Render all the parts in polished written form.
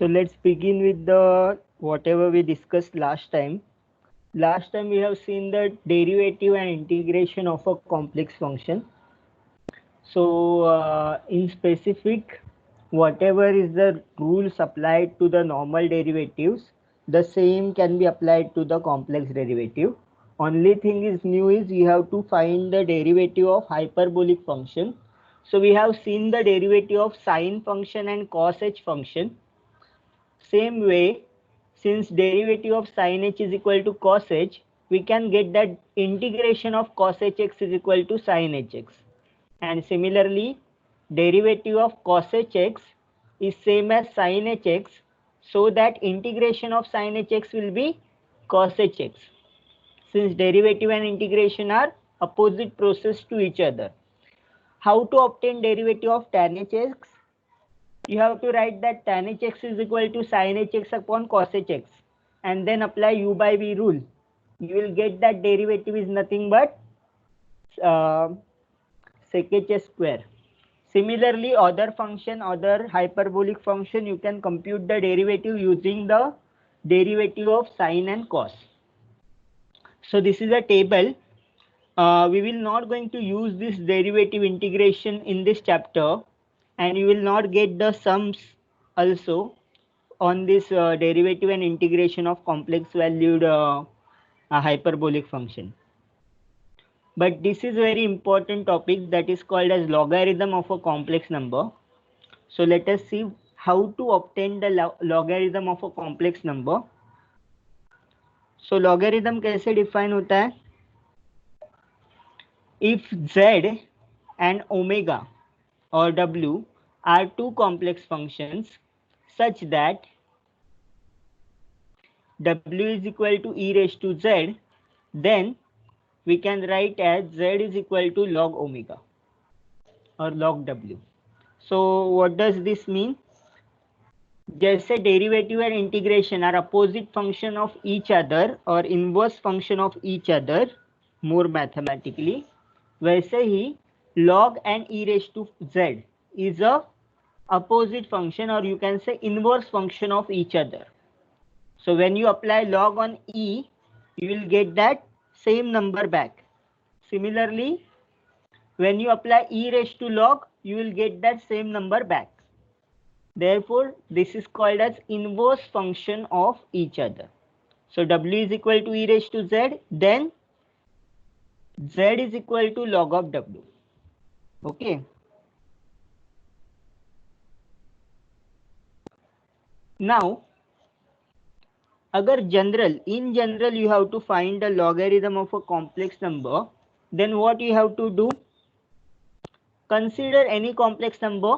So let's begin with the whatever we discussed last time. Last time we have seen the derivative and integration of a complex function. So in specific, whatever is the rules applied to the normal derivatives, the same can be applied to the complex derivative. Only thing is new is you have to find the derivative of hyperbolic function. So we have seen the derivative of sine function and cos h function. Same way, since derivative of sin h is equal to cos h, we can get that integration of cos hx is equal to sin hx. And similarly, derivative of cos hx is same as sin hx, so that integration of sin hx will be cos hx. Since derivative and integration are opposite process to each other. How to obtain derivative of tan hx? You have to write that tan hx is equal to sin hx upon cos hx and then apply u by v rule. You will get that derivative is nothing but sec hs square. Similarly, other function, other hyperbolic function, you can compute the derivative using the derivative of sine and cos. So this is a table. We will not going to use this derivative integration in this chapter, and you will not get the sums also on this derivative and integration of complex valued hyperbolic function. But this is very important topic that is called as logarithm of a complex number. So let us see how to obtain the logarithm of a complex number. So logarithm कैसे define होता है? If z and omega or w are two complex functions such that w is equal to e raised to z, then we can write as z is equal to log omega or log w. So what does this mean? जैसे derivative and integration are opposite function of each other or inverse function of each other more mathematically, वैसे ही log and e raised to z is a opposite function, or you can say inverse function of each other. So when you apply log on e, you will get that same number back. Similarly, when you apply e raised to log, you will get that same number back. Therefore, this is called as inverse function of each other. So w is equal to e raised to z, then z is equal to log of w. Okay. Now, agar in general you have to find the logarithm of a complex number, then what you have to do? Consider any complex number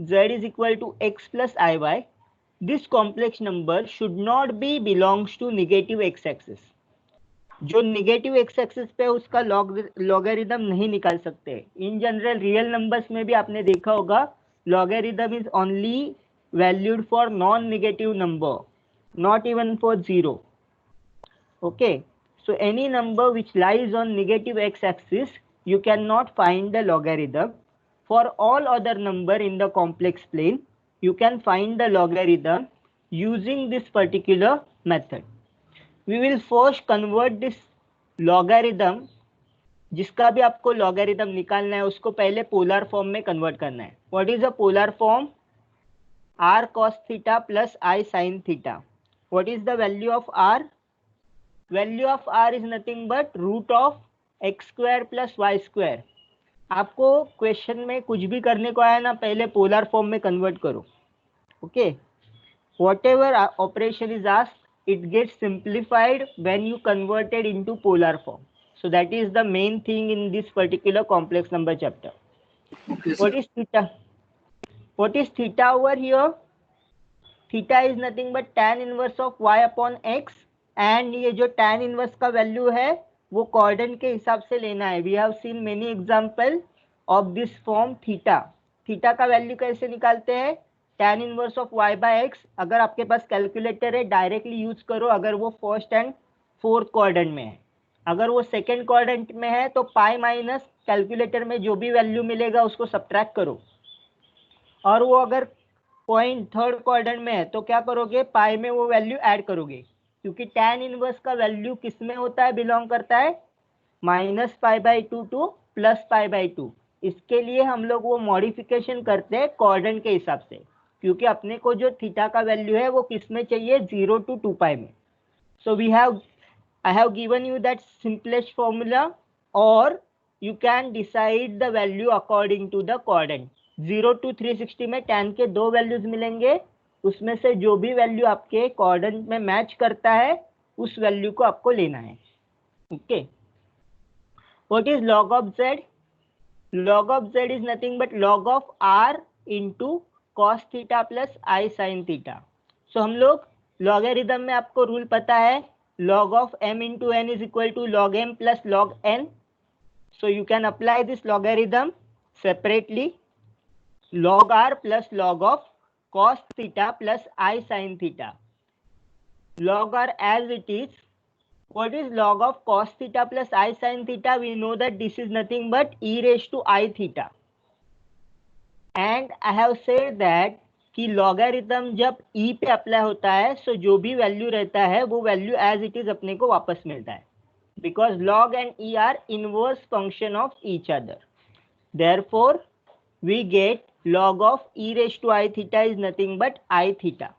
z is equal to x plus iy. This complex number should not be belongs to negative x-axis. जो negative x axis पे उसका logarithm नहीं निकाल सकते. In general real numbers में भी आपने देखा होगा logarithm is only valued for non negative number, not even for 0. Okay, so any number which lies on negative x-axis, you cannot find the logarithm. For all other number in the complex plane, you can find the logarithm using this particular method. We will first convert this logarithm, जिसका भी आपको logarithm निकालना है उसको पहले polar form में convert करना है. What is a polar form? r cos theta plus I sin theta. What is the value of r? Value of r is nothing but root of x square plus y square. आपको question में कुछ भी करने को आया ना, पहले polar form में कन्वर्ट करो. Okay, whatever operation is asked, it gets simplified when you convert it into polar form. So that is the main thing in this particular complex number chapter. Okay, what is theta? What is theta over here? Theta is nothing but tan inverse of y upon x, and ये जो tan inverse का value है वो coordinate के हिसाब से लेना है. We have seen many example of this form theta. Theta का वैल्यू कैसे निकालते हैं? tan inverse of y by x. अगर आपके पास कैलकुलेटर है डायरेक्टली यूज करो, अगर वो फर्स्ट एंड फोर्थ क्वाड्रेंट में है. अगर वो सेकेंड क्वाड्रेंट में है तो पाई माइनस कैलकुलेटर में जो भी वैल्यू मिलेगा उसको सब्ट्रैक्ट करो. और वो अगर पॉइंट थर्ड क्वाड्रेंट में है तो क्या करोगे, पाई में वो वैल्यू ऐड करोगे, क्योंकि tan इनवर्स का वैल्यू किस में होता है, बिलोंग करता है -π/2 टू +π/2। इसके लिए हम लोग वो मॉडिफिकेशन करते हैं क्वाड्रेंट के हिसाब से, क्योंकि अपने को जो थीटा का वैल्यू है वो किस में चाहिए, 0 to 2π में। सो I have given you that simplest formula, or you can decide the value according to the quadrant। 0 to 360 में tan के दो वैल्यूज मिलेंगे, उसमें से जो भी वैल्यू आपके क्वाड्रेंट में मैच करता है उस वैल्यू को आपको लेना है। Okay, what is log of z? Log of z is nothing but log of r into cos theta plus i sin theta. So हम लोग लॉगरिथम में आपको रूल पता है, log of m into n is equal to log m plus log n। So you can apply this logarithm separately, log r plus log of cos theta plus I sin theta। Log r as it is, what is log of cos theta plus I sin theta? We know that this is nothing but e raised to I theta, and I have said that कि logarithm जब e पे apply होता है सो जो भी value रहता है वो वैल्यू एज इट इज अपने को वापस मिलता है, because log and e are inverse function of each other। Therefore we get log of e raised to I theta is nothing but I theta।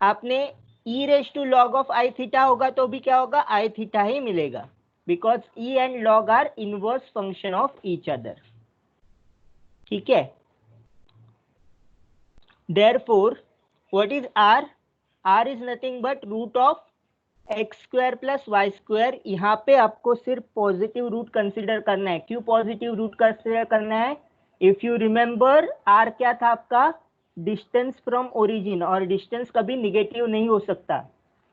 आपने e raised to log of I theta होगा तो भी क्या होगा, I theta ही मिलेगा, because e and log are inverse function of each other। ठीक है, therefore what is r? r is nothing but root of x square plus y square। यहाँ पे आपको सिर्फ पॉजिटिव रूट कंसीडर करना है। क्यों पॉजिटिव रूट कंसीडर करना है? इफ यू रिमेंबर r क्या था आपका, डिस्टेंस फ्रॉम ओरिजिन, और डिस्टेंस कभी निगेटिव नहीं हो सकता,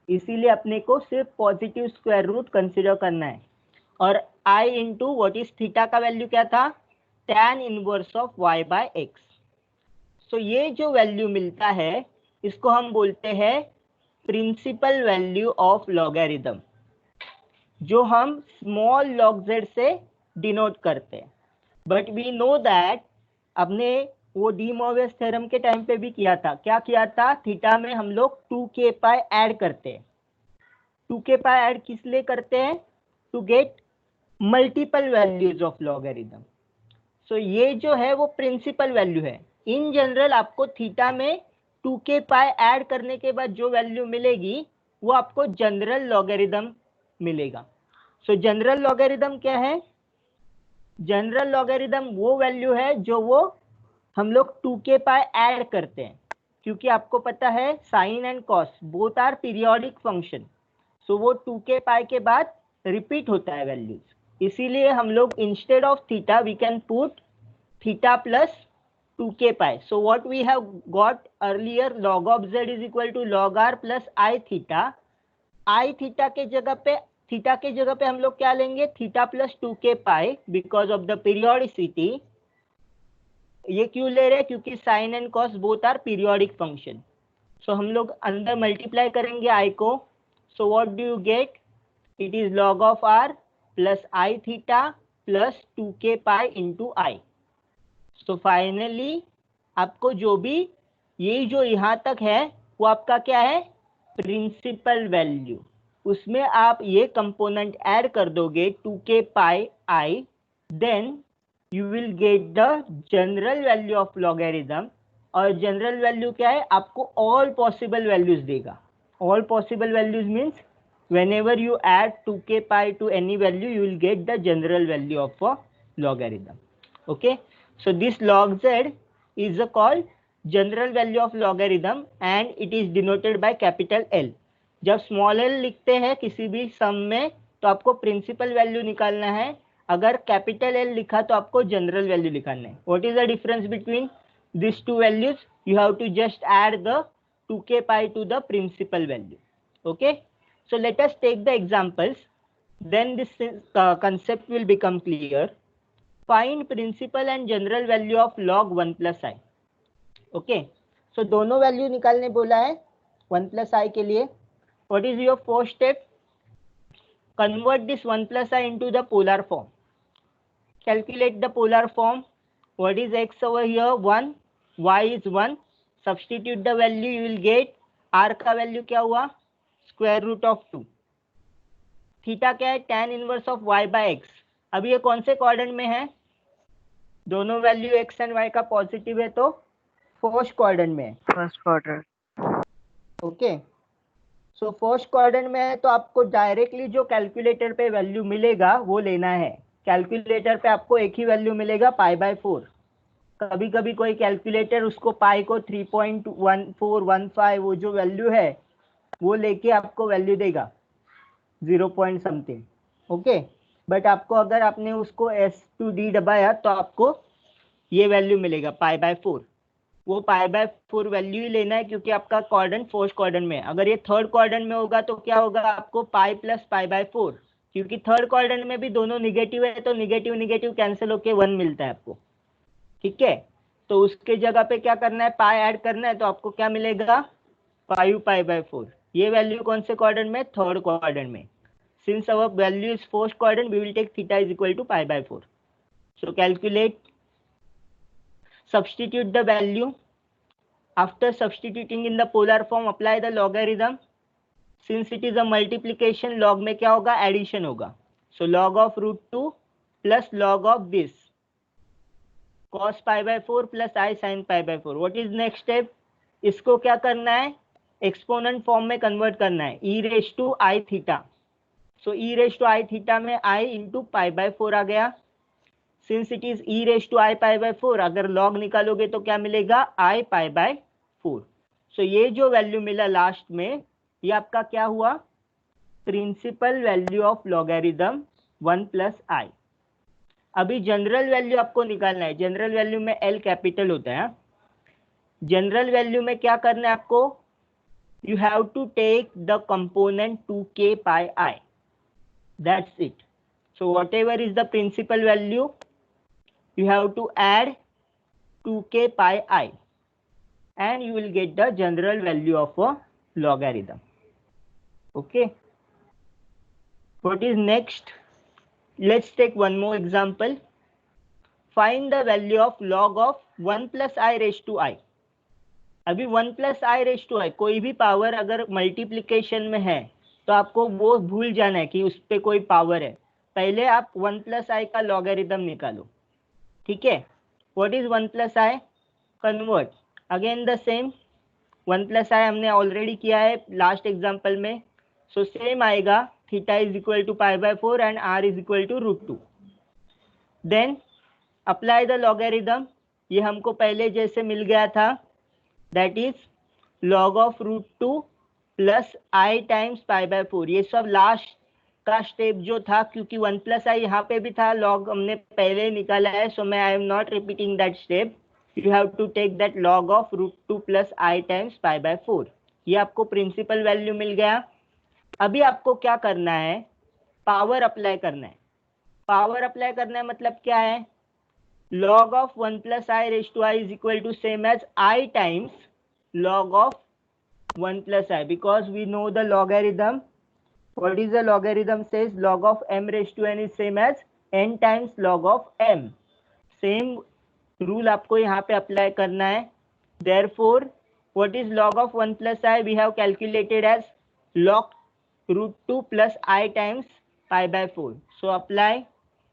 इसीलिए अपने को सिर्फ पॉजिटिव स्क्वायर रूट कंसीडर करना है। और i into what is theta का वैल्यू क्या था, tan inverse of y by x. So ये जो वैल्यू मिलता है इसको हम बोलते हैं प्रिंसिपल वैल्यू ऑफ लॉगरिथम, जो हम स्मॉल log z से डिनोट करते हैं। बट वी नो दैट अपने वो डी मोवियस थ्योरम के टाइम पे भी किया था, क्या किया था, थीटा में हम लोग 2k पाई ऐड करते हैं। 2k पाई ऐड किस लिए करते हैं, to get multiple values of logarithm. So ये जो है वो प्रिंसिपल वैल्यू है। इन जनरल आपको थीटा में 2k पाई ऐड करने के बाद जो वैल्यू मिलेगी वो आपको जनरल लॉगरिथम मिलेगा। सो जनरल लॉगरिथम क्या है, जनरल लॉगरिथम वो वैल्यू है जो वो हम लोग 2k पाई ऐड करते हैं, क्योंकि आपको पता है sine and cos both are periodic function. So वो 2k पाई के बाद रिपीट होता है वैल्यूज, इसीलिए हम लोग instead of theta we can put theta plus 2k pi. So what we have got earlier, log of z is equal to log r plus I theta। I theta के जगह पे, theta के जगह पे हम लोग क्या लेंगे, theta plus 2k pi, because of the periodicity. ये क्यों ले रहे हैं, क्योंकि sine and cos both are periodic function. So हम लोग अंदर मल्टीप्लाई करेंगे I को। So what do you get, it is log of r plus I theta plus 2k pi into i. So finally आपको जो भी ये जो यहाँ तक है वो आपका क्या है, प्रिंसिपल वैल्यू। उसमें आप ये कंपोनेंट ऐड कर दोगे 2k pi i, then you will get the general value of logarithm. और जनरल वैल्यू क्या है, आपको ऑल पॉसिबल वैल्यूज देगा। All possible values means whenever you add 2k pi to any value you will get the general value of a logarithm। okay, so this log z is called general value of logarithm and it is denoted by capital L। जब small l लिखते हैं किसी भी सम में तो आपको principal value निकालना है, अगर कैपिटल L लिखा तो आपको जनरल वैल्यू निकालना है। What is the difference between this to values, you have to just add the 2k pi to the principal value। okay, so let us take the examples, then this concept will become clear। find principal and general value of log 1 plus i। okay, so दोनों value निकालने बोला है 1 plus i के लिए। what is your first step, convert this 1 plus i into the polar form। calculate the polar form। what is x over here, 1, y is 1, substitute the value, you will gate r का value क्या हुआ, square root of 2। Theta क्या है, tan inverse of y by x. अभी ये कौन से quadrant में है, दोनों वैल्यू x एंड y का पॉजिटिव है तो फर्स्ट क्वाड्रेंट में है। First quadrant. Okay, so first quadrant में है तो आपको डायरेक्टली जो कैलकुलेटर पे वैल्यू मिलेगा वो लेना है। कैलकुलेटर पे आपको एक ही वैल्यू मिलेगा π/4। कभी कभी कोई कैलकुलेटर उसको पाई को 3.1415 वो जो वैल्यू है वो लेके आपको वैल्यू देगा 0 पॉइंट समथिंग। ओके, बट आपको अगर आपने उसको S2D दबाया तो आपको ये वैल्यू मिलेगा π/4। वो π/4 वैल्यू ही लेना है क्योंकि आपका क्वाड्रेंट फर्स्ट क्वाड्रेंट में है। अगर ये थर्ड क्वाड्रेंट में होगा तो क्या होगा, आपको पाई प्लस π/4, क्योंकि थर्ड क्वाड्रेंट में भी दोनों निगेटिव है तो निगेटिव निगेटिव कैंसिल होके 1 मिलता है आपको। ठीक है, तो उसके जगह पे क्या करना है, पाई ऐड करना है तो आपको क्या मिलेगा, 5 π/4। ये वैल्यू कौन से क्वाड्रेंट में, थर्ड क्वाड्रेंट में। Since our value is first quadrant we will take theta is equal to π/4। So calculate, substitute the value. After substituting in the polar form, apply the logarithm. Since it is a multiplication, log में क्या होगा, addition होगा। So log of √2 plus log of this cos π/4 plus I sin π/4। What is next step, इसको क्या करना है, exponent form में convert करना है, e raised to I theta. So e raised to I theta में I into π/4 आ गया। Since it is e raised to I π/4, अगर log निकालोगे तो क्या मिलेगा, I π/4। सो ये जो वैल्यू मिला लास्ट में, ये आपका क्या हुआ, principal value of logarithm 1 plus i. अभी जनरल वैल्यू आपको निकालना है। जनरल वैल्यू में L कैपिटल होता है। जनरल वैल्यू में क्या करना है आपको, you have to take the component 2k pi i, that's it. So whatever is the principal value, you have to add 2k pi I and you will get the general value of a logarithm. Okay, what is next, let's take one more example. Find the value of log of 1 plus I raised to I। अभी 1 plus I raised to I, कोई भी power अगर multiplication में है तो आपको वो भूल जाना है कि उस पर कोई पावर है। पहले आप 1 plus I का लॉगरिथम निकालो। ठीक है, what is 1 plus i, convert again the same. 1 plus i हमने ऑलरेडी किया है लास्ट एग्जांपल में। सो सेम आएगा, theta is equal to π/4 and r is equal to √2। Then apply the logarithm, ये हमको पहले जैसे मिल गया था, that is log of √2 plus i times π/4। ये सब लास्ट का स्टेप जो था, क्योंकि 1 प्लस आई यहाँ पे भी था, लॉग हमने पहले निकाला है, सो मैं I am not repeating that step. You have to take that log of √2 plus i times π/4। ये आपको प्रिंसिपल वैल्यू मिल गया। अभी आपको क्या करना है, पावर अप्लाई करना है। पावर अप्लाई करना है मतलब क्या है, log of 1 plus i raise to i is equal to same as i times log of 1 plus i, because we know the logarithm. What is the logarithm says, log of m raised to n is same as n times log of m। Same rule आपको यहाँ पे apply करना है। Therefore, what is log of 1 plus I, we have calculated as log √2 plus I times π/4। So apply,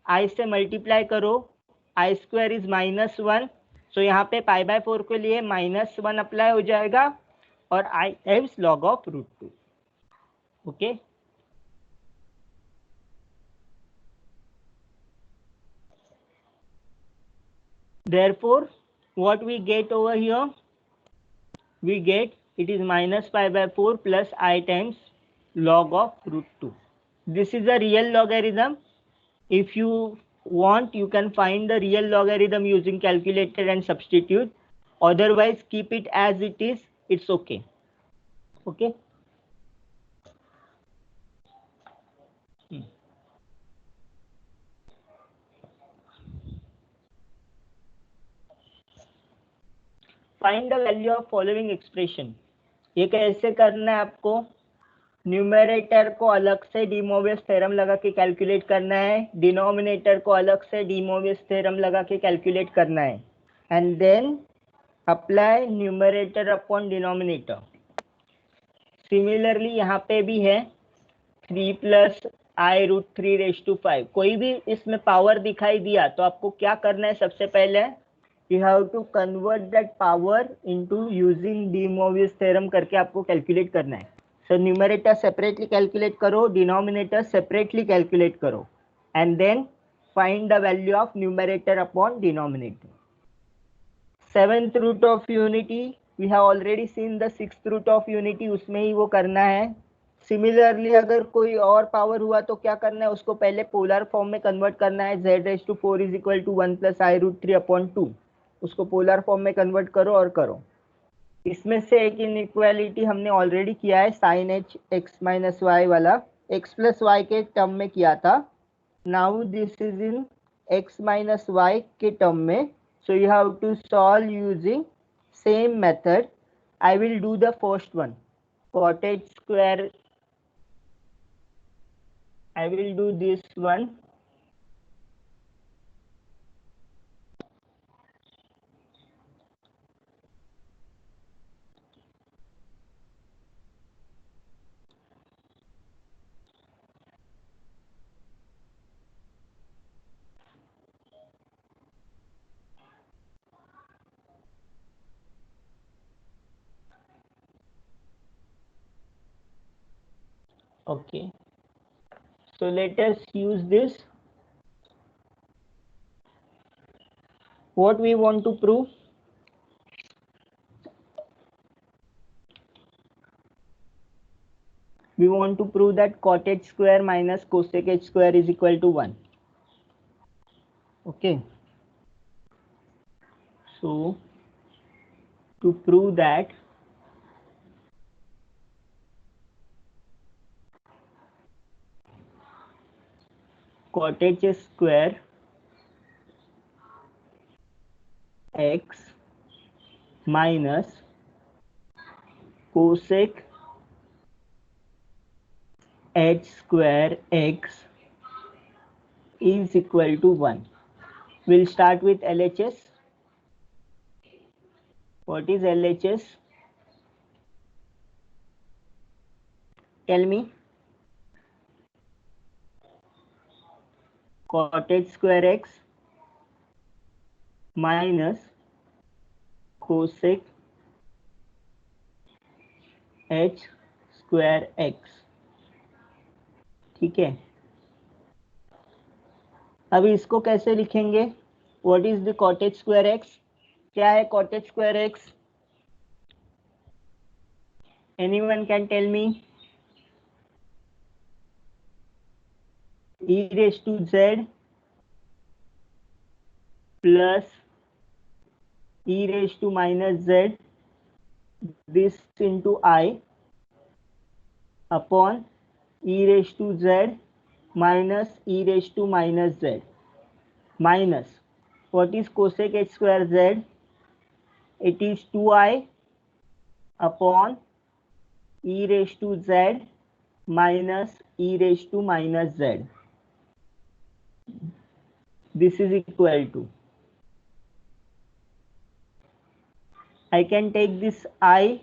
I से multiply करो, I square is -1। सो यहाँ पे π/4 के लिए -1 अप्लाई हो जाएगा और I times log of √2। Okay, therefore what we get over here, we get it is minus π/4 plus I times log of √2. This is a real logarithm. If you want, you can find the real logarithm using calculator and substitute. Otherwise keep it as it is, it's okay. Okay, find the value of following expression। ये कैसे करना है आपको, numerator को अलग से D Moivre's theorem लगा के कैलकुलेट करना है, डिनोमिनेटर को अलग से डी मोवियस थ्योरम लगा के कैलकुलेट करना है, and then apply numerator upon denominator. Similarly यहाँ पे भी है 3 plus i root 3 raise to 5। कोई भी इसमें पावर दिखाई दिया तो आपको क्या करना है, सबसे पहले you have to convert that power into using de Moivre's theorem करके आपको कैलकुलेट करना है। सो न्यूमरेटर सेपरेटली कैलकुलेट करो, डिनोमिनेटर सेपरेटली कैलकुलेट करो, and then find the value of numerator upon denominator. Seventh root of unity we have already seen the sixth root of unity, उसमें ही वो करना है। सिमिलरली अगर कोई और पावर हुआ तो क्या करना है, उसको पहले पोलर फॉर्म में कन्वर्ट करना है। z raise to 4 is equal to 1 plus i root 3 upon 2, उसको पोलर फॉर्म में कन्वर्ट करो और करो। इसमें से एक इनइक्वालिटी हमने ऑलरेडी किया है, sine h x minus y वाला, एक्स प्लस वाई के टर्म में किया था। Now this is in x minus y के टर्म में, so you have to solve using same method. I will do the first one, cottage square. I will do this one. Okay, so let us use this. What we want to prove? We want to prove that cottage square minus cosec h square is equal to 1. Okay, so to prove that, cottage square x minus cosec h square x is equal to 1. We'll start with LHS. What is LHS? Tell me. Cottage square x minus cosec h square x. ठीक है, अभी इसको कैसे लिखेंगे? What is the cottage square x? क्या है cottage square x? Anyone can tell me? E raised to z plus e raised to minus z, this into I upon e raised to z minus e raised to minus z, minus what is cosec h square z? It is 2i upon e raised to z minus e raised to minus z. This is equal to, I can take this I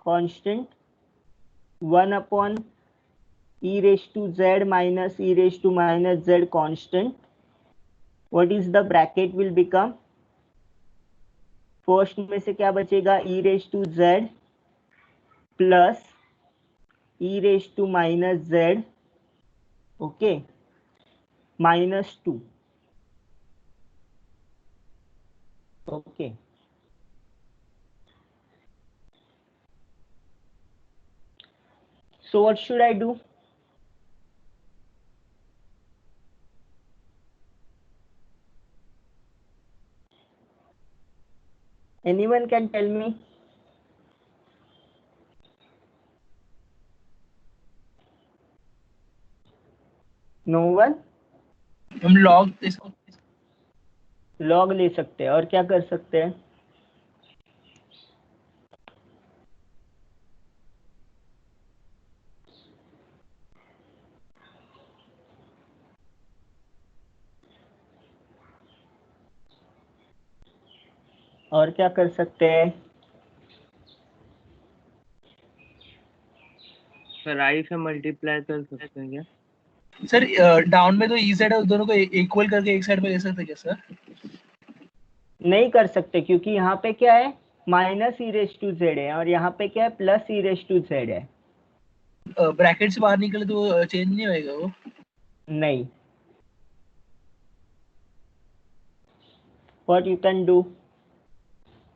constant, 1 upon e raised to z minus e raised to minus z constant. What is the bracket will become? First में से क्या बचेगा? e raised to z plus e raised to minus z, okay, minus 2. Okay. So what should I do? Anyone can tell me? No one? हम log log ले सकते हैं, और क्या कर सकते हैं? और क्या कर सकते हैं? सर आई से मल्टीप्लाई कर सकते हैं क्या? सर डाउन में तो ई साइड है, दोनों को इक्वल करके एक साइड में ले सकते हैं क्या सर? नहीं कर सकते, क्योंकि यहाँ पे क्या है, minus e raise to z है और यहाँ पे क्या है, plus e raise to z है। ब्रैकेट से बाहर निकले तो चेंज नहीं होएगा वो? नहीं। What you can do?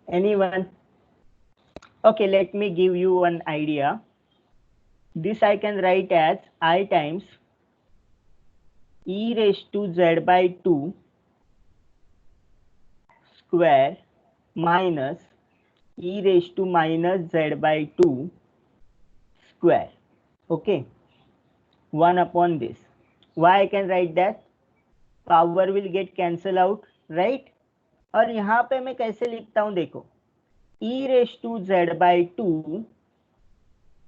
Anyone? Okay, let me give you one idea. This I can write as I times e raised to z by 2 square minus e raised to minus z by 2 square. Okay, 1 upon this. Why I can write that? Power will get cancel out, right? और यहाँ पे मैं कैसे लिखता हूँ देखो, e raised to z by 2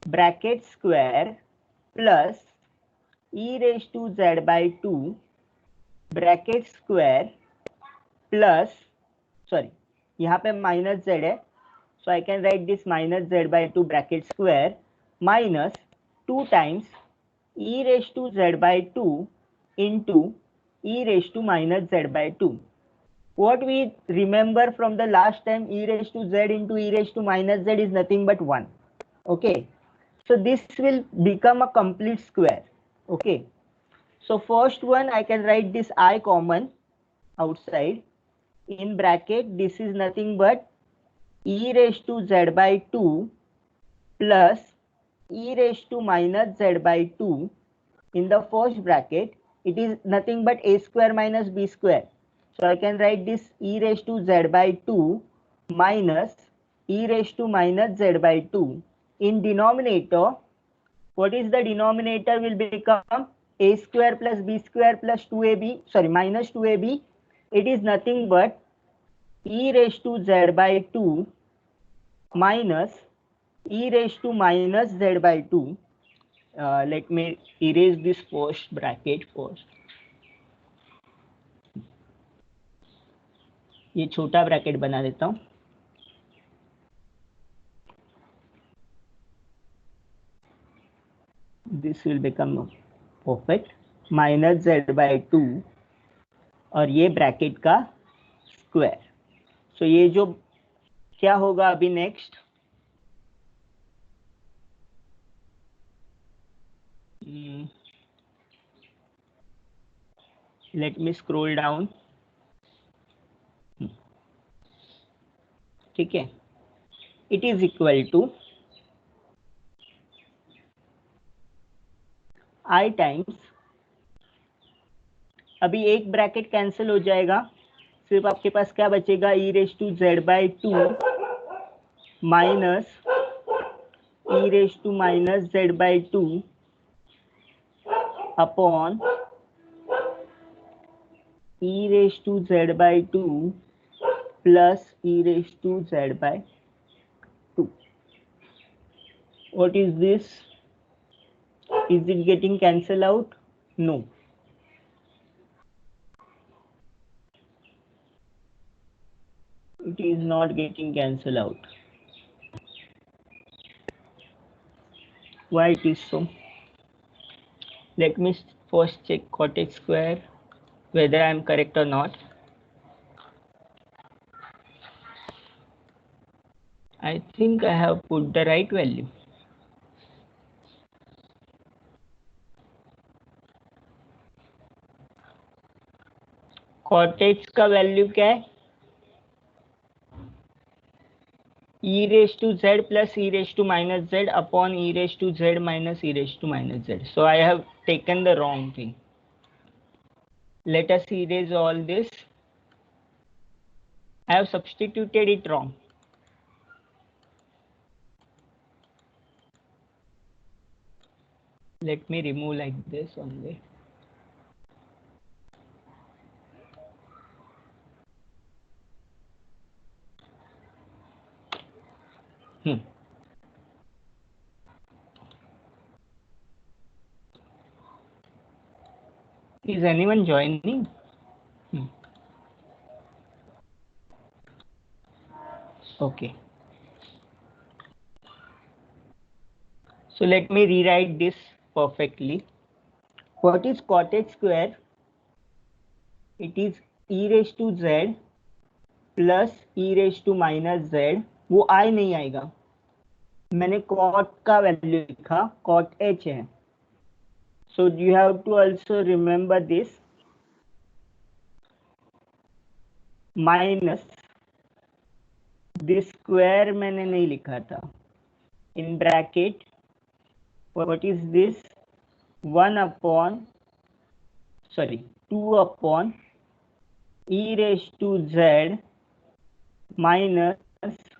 bracket square plus e raised to z by 2 bracket square plus, sorry यहाँ पे माइनस z है, so I can write this minus z by 2 bracket square minus 2 times e raised to z by 2 into e raised to minus z by 2. What we remember from the last time, e raised to z into e raised to minus z is nothing but 1. Okay, so this will become a complete square. Okay, so first one I can write this I common outside, in bracket this is nothing but e raised to z by 2 plus e raised to minus z by 2. In the first bracket it is nothing but a square minus b square. So I can write this e raised to z by 2 minus e raised to minus z by 2. In denominator, what is the denominator will become a square plus b square plus 2ab, sorry, minus 2ab. It is nothing but e raised to z by 2 minus e raised to minus z by 2. Let me erase this first bracket first. ये छोटा bracket बना देता हूँ. This will become perfect minus z by 2 और ये bracket का square. सो ये जो क्या होगा अभी next, let me scroll down. ठीक है, it is equal to i times, अभी एक ब्रैकेट कैंसिल हो जाएगा, सिर्फ आपके पास क्या बचेगा, e raise to z by 2 minus e raise to minus z by 2 upon e raise to z by 2 plus e raise to z by 2. What is this? Is it getting cancelled out? No. It is not getting cancelled out. Why it is so? Let me first check cottage square whether I am correct or not. I think I have put the right value. Cottage का value क्या है, e raised to z plus e raised to minus z upon e raised to z minus e raised to minus z. So I have taken the wrong thing. Let us erase all this. I have substituted it wrong. Let me remove like this only. Is anyone joining? Okay. So let me rewrite this perfectly. What is cot h square? It is e raised to z plus e raised to minus z. वो I नहीं आएगा, मैंने cot का value लिखा, cot h है. So you have to also remember this. Minus this square मैंने नहीं लिखा था. In bracket, what is this? 2 upon e raised to z minus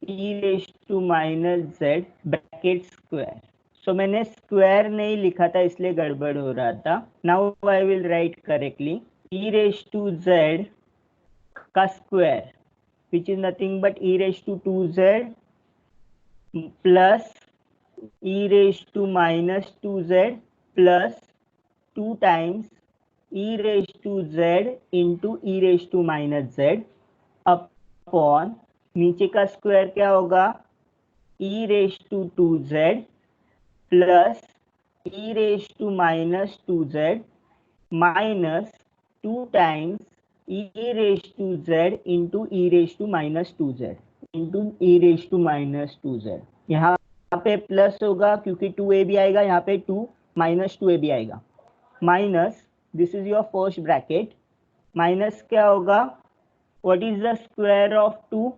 e raised to minus z bracket square. So मैंने square नहीं लिखा था इसलिए गड़बड़ हो रहा था. Now I will write correctly. e raised to z का square which is nothing but e raised to 2z plus e raised to minus 2z plus 2 times e raised to z into e raised to minus z upon नीचे का square क्या होगा, e raised to 2z plus e raised to minus 2z minus 2 times e raised to z into e raised to minus 2z into e raised to minus 2z. यहाँ पे plus होगा क्योंकि 2a भी आएगा, यहाँ पे 2 माइनस 2a भी आएगा. Minus this is your first bracket. Minus क्या होगा, what is the square of 2?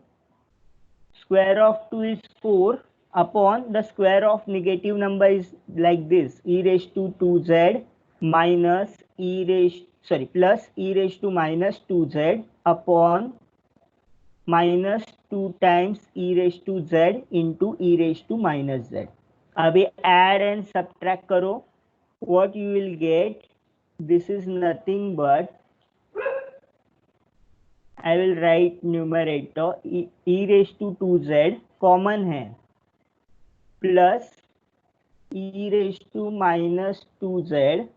Square of 2 is 4 upon the square of negative number is like this, e raised to 2z minus plus e raised to minus 2z upon minus 2 times e raised to z into e raised to minus z. अभी add and subtract करो, what you will get, this is nothing but I will write numerator e raised to 2z common है plus e raised to minus 2z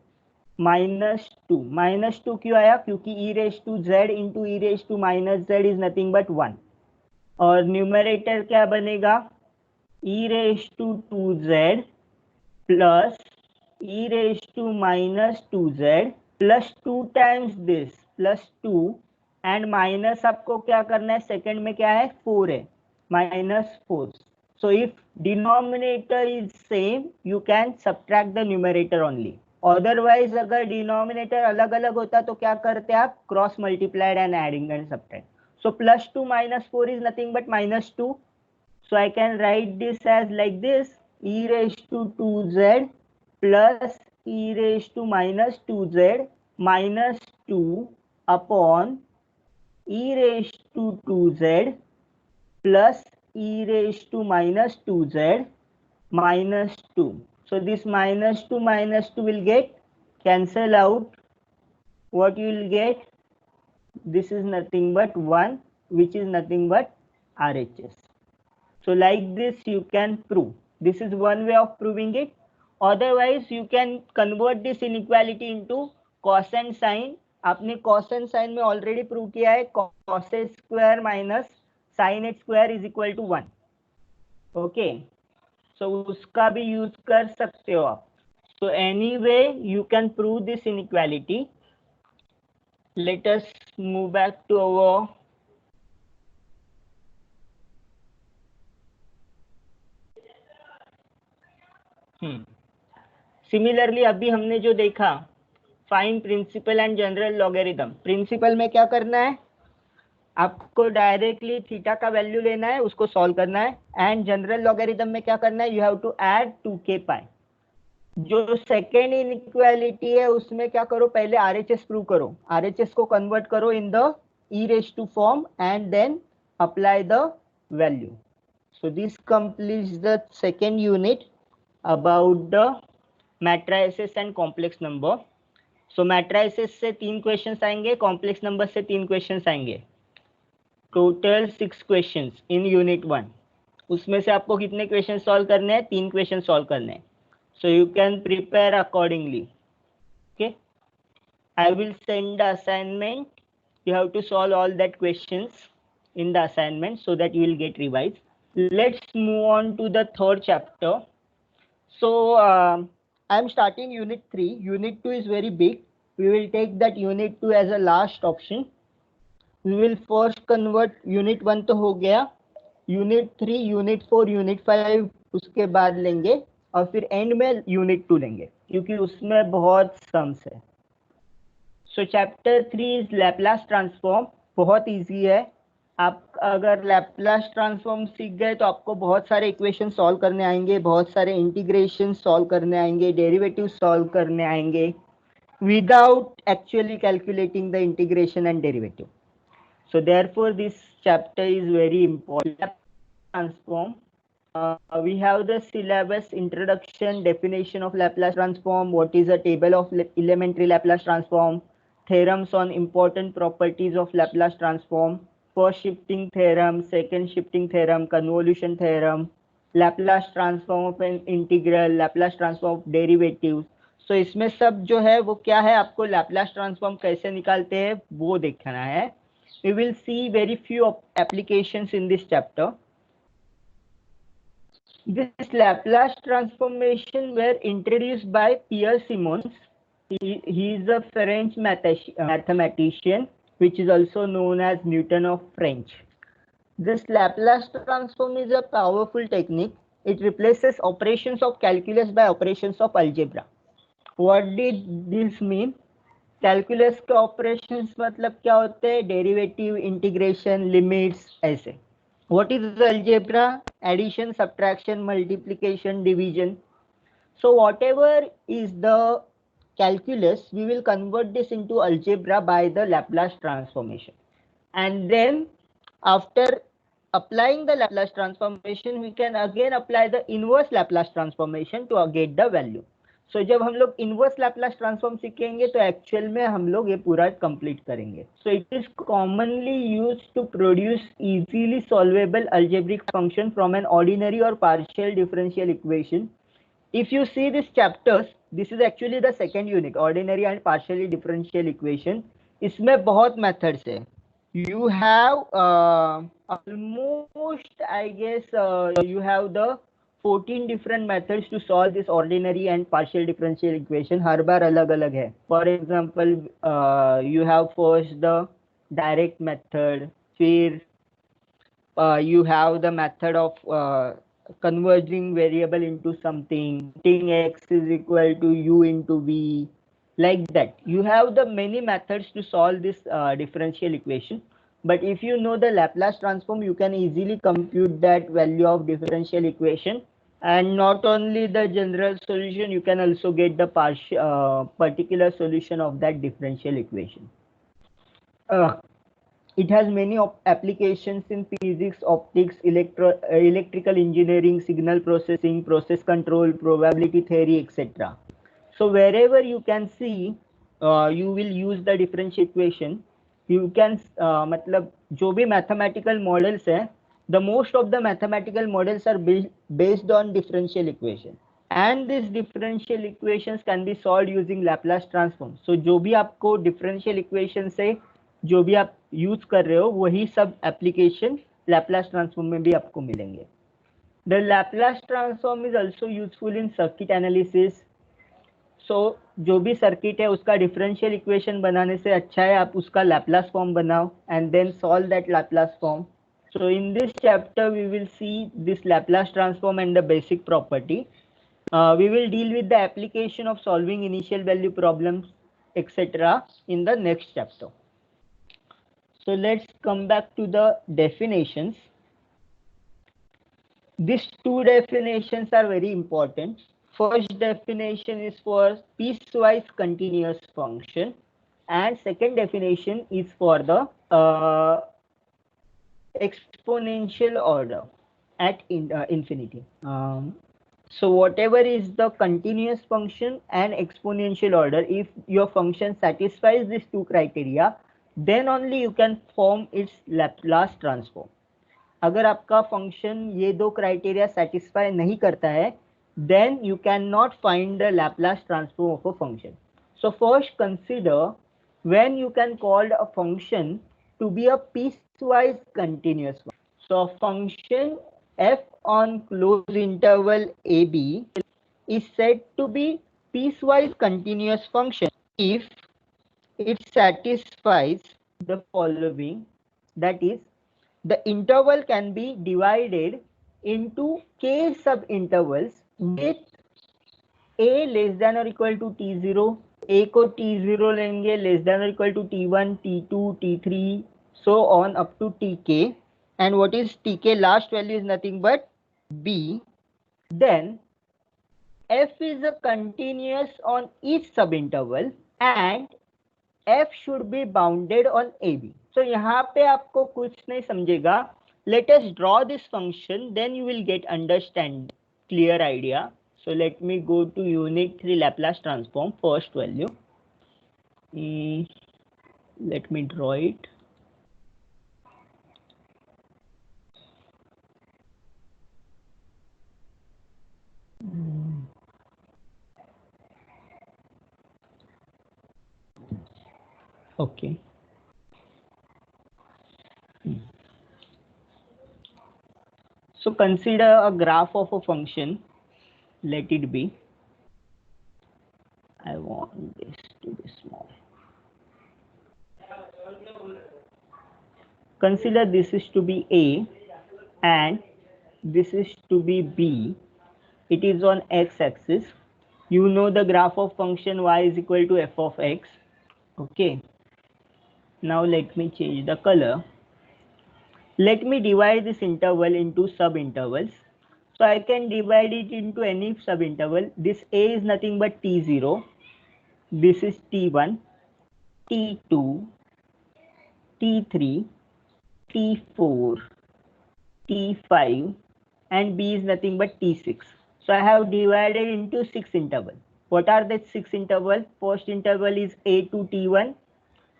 minus 2. Minus 2 क्यों आया, क्योंकि e raised to z into e raised to minus z is nothing but 1. और numerator क्या बनेगा, e raised to 2z plus e raised to minus 2z plus 2 times this plus 2 and minus आपको क्या करना है, सेकंड में क्या है 4 है, minus 4. So if denominator is same you can subtract the numerator only. Otherwise अगर डिनोमिनेटर अलग अलग होता तो क्या करते आप, cross multiplied and adding and subtract. So plus 2 minus 4 is nothing but minus 2. So I can write this as like this, e raised to 2z plus e raised to minus 2z minus 2 upon e raised to 2z plus e raised to minus 2z minus 2. So this minus 2 will get cancel out. What you will get, this is nothing but 1 which is nothing but RHS. So like this you can prove. This is one way of proving it. Otherwise you can convert this inequality into cos and sin. आपने cos and sin में already prove किया है, cos h square minus sin h square is equal to 1. Okay, so उसका भी use कर सकते हो आप. So anyway you can prove this inequality. Let us move back to our similarly अभी हमने जो देखा find principal and general logarithm. Principal में क्या करना है, आपको डायरेक्टली थीटा का वैल्यू लेना है, उसको सॉल्व करना है. एंड जनरल लॉगरिथम में क्या करना है, you have to add 2k pi. जो सेकेंड इनइक्वालिटी है उसमें क्या करो, पहले RHS प्रूव करो, RHS को कन्वर्ट करो in the e raised to form and then apply the value. So this completes the second unit about the matrices and complex number. So matrices से 3 questions आएंगे, कॉम्प्लेक्स नंबर से 3 questions आएंगे. Total 6 questions in unit 1. उसमें से आपको कितने question solve करने हैं, 3 क्वेश्चन सॉल्व करने हैं. So you can prepare accordingly. Okay, I will send the assignment, you have to solve all that questions. in the assignment so that you will get revised. Let's move on to the third chapter. So I'm starting unit 3. Unit 2 is very big. We will take that unit 2 as a last option. We will first convert unit 1 तो हो गया, unit 3, unit 4, unit 5 उसके बाद लेंगे और फिर and में unit 2 लेंगे क्योंकि उसमें बहुत सम्स है. सो चैप्टर 3 इज लैपलास ट्रांसफॉर्म. बहुत इजी है. आप अगर लैपलास ट्रांसफॉर्म सीख गए तो आपको बहुत सारे इक्वेशन सॉल्व करने आएंगे, बहुत सारे इंटीग्रेशन सॉल्व करने आएंगे, डेरिवेटिव सॉल्व करने आएंगे without actually calculating the integration and derivative. So therefore this chapter is very important. Transform. We have the syllabus: introduction, definition of Laplace transform, what is a table of elementary Laplace transform, theorems on important properties of Laplace transform, first shifting theorem, second shifting theorem, convolution theorem, Laplace transform of an integral, Laplace transform of derivatives. So इसमें सब जो है वो क्या है, आपको Laplace transform कैसे निकालते हैं वो देखना है. We will see very few applications in this chapter. This Laplace transformation were introduced by Pierre Simons. He is a French mathematician, which is also known as Newton of French. This Laplace transform is a powerful technique. It replaces operations of calculus by operations of algebra. What did this mean? Calculus के operations मतलब क्या होते हैं? Derivative, integration, limits, ऐसे. What is algebra? Addition, subtraction, multiplication, division. So whatever is the calculus, we will convert this into algebra by the Laplace transformation. And then after applying the Laplace transformation, we can again apply the inverse Laplace transformation to get the value. So जब हम लोग inverse Laplace transform सीखेंगे तो actual में हम लोग ये पूरा कंप्लीट करेंगे. So it is commonly used to produce easily solvable algebraic function from an ordinary or partial differential equation. If you see this chapters, this is actually the second unit, ordinary and partially differential equation. इसमें बहुत methods है. You have almost, I guess, you have the 14 different methods to solve this ordinary and partial differential equation. हर बार अलग अलग है. For example, you have first the direct method, फिर you have the method of converging variable into something, putting x is equal to u into v, like that. You have the many methods to solve this differential equation. But if you know the Laplace transform, you can easily compute that value of differential equation. And not only the general solution, you can also get the particular solution of that differential equation. It has many applications in physics, optics, electrical engineering, signal processing, process control, probability theory, etc. So wherever you can see, you will use the differential equation. You can मतलब जो भी mathematical models हैं, the most of the mathematical models are based on differential equation, and these differential equations can be solved using Laplace transform. So जो भी आपको differential equation से जो भी आप यूज कर रहे हो वही सब एप्लीकेशन Laplace transform में भी आपको मिलेंगे. The Laplace transform is also useful in circuit analysis. So जो भी सर्किट है उसका डिफरेंशियल इक्वेशन बनाने से अच्छा है आप उसका लैपलास फॉर्म बनाओ and then solve that Laplace form. So in this chapter we will see this Laplace transform and the basic property. We will deal with the application of solving initial value problems, etc. in the next chapter. So let's come back to the definitions. These two definitions are very important. First definition is for piecewise continuous function, and second definition is for the exponential order at infinity. So whatever is the continuous function and exponential order, if your function satisfies these two criteria, then only you can form its Laplace transform. अगर आपका function ये दो criteria satisfy नहीं करता है, then you cannot find the Laplace transform of a function. So first consider when you can call a function to be a piecewise piecewise continuous function. So function f on closed interval AB is said to be piecewise continuous function if it satisfies the following, that is, the interval can be divided into k sub-intervals with a less than or equal to t0, a को t0 लेंगे less than or equal to t1, t2, t3, so on up to tk, and what is tk last value is nothing but b, then f is a continuous on each subinterval and f should be bounded on AB. So यहाँ पे आपको कुछ नहीं समझेगा. Let us draw this function, then you will get understand clear idea. So let me go to unit 3 Laplace transform, first value. Let me draw it. Okay. So consider a graph of a function. Let it be. I want this to be small. Consider this is to be A and this is to be B. It is on x-axis. You know the graph of function y is equal to f of x. Okay. Now let me change the color. Let me divide this interval into sub-intervals. So I can divide it into any sub-interval. This A is nothing but t0. This is t1, t2, t3, t4, t5, and B is nothing but t6. So I have divided into 6 intervals. What are the 6 intervals? First interval is A to t1.